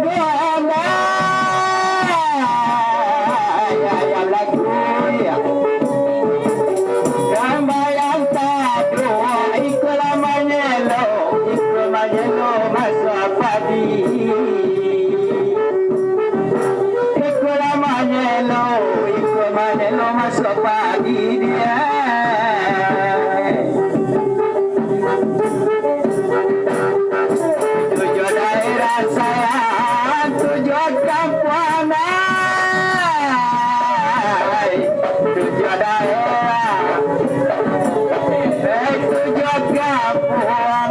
buana yang lagu rambayan tadu ikut manyelo masa padi ikut manyelo masa padi dia tujuh daerah saya tujuh kampung tujuh daerah tujuh kampung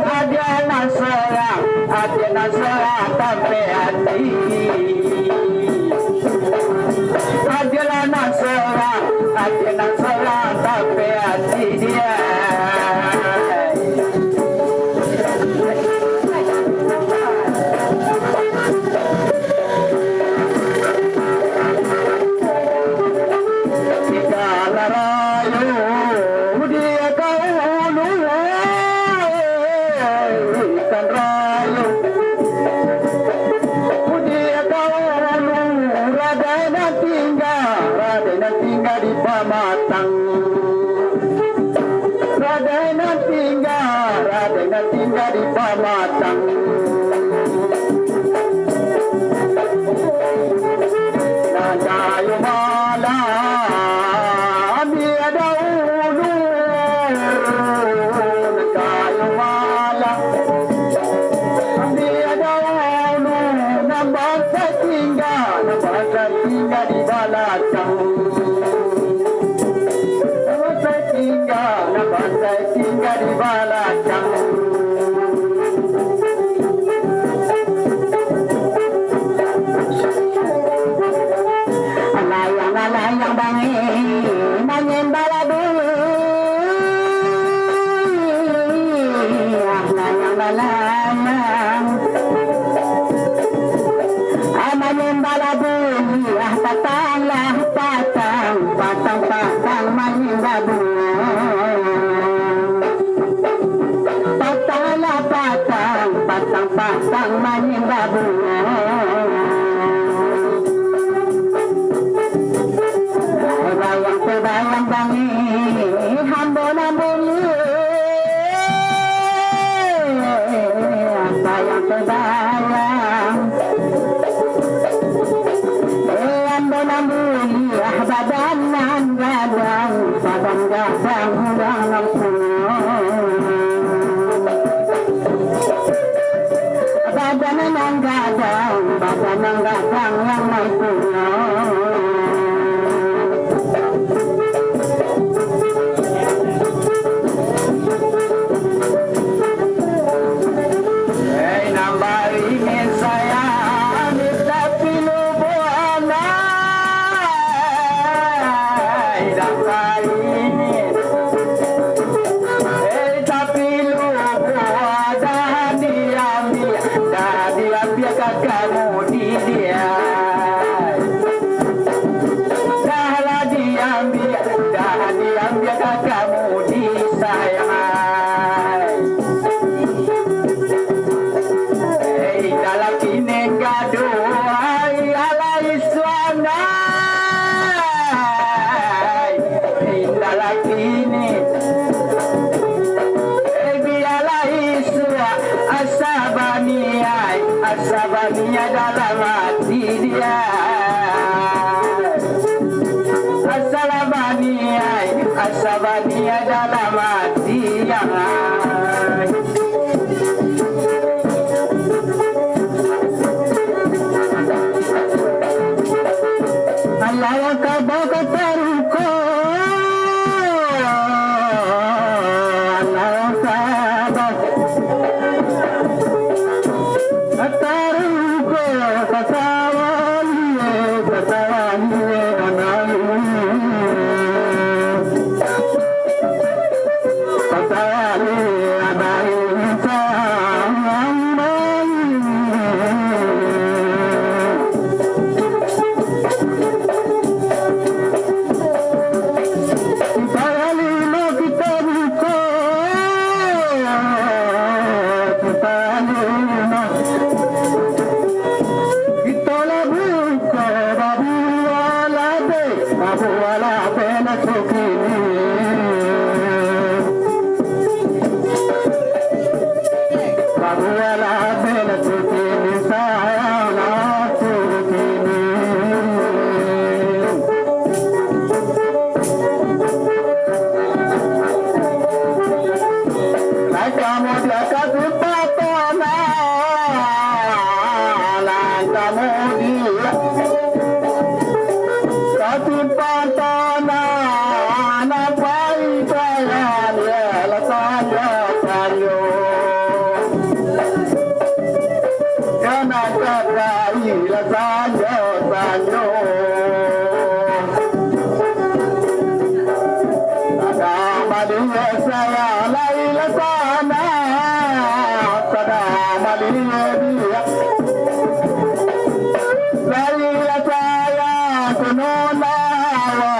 ada naserang sampai hati adalah naserang sampai hati dia tinggal di Pamatang Nadayu malam biada ulu Nadayu malam biada ulu Nambasa tinggal di Balatang Nambasa tinggal di Balatang yang bangi nangin baladu layang nangin baladu patang manin babu patang manin babu bayang bangi hambo nambuli bayang terbayang hambo nambuli badan gadang udang badan gadang yang nampung Asabania dalam hati dia Asabania dalam hati yang Allah yang kabau keteruko Allah yang kabau keteruko ketawani na kakai la sanyo sanyo sada maliye saya lai la sana sada maliye dia lai la saya kuno lawa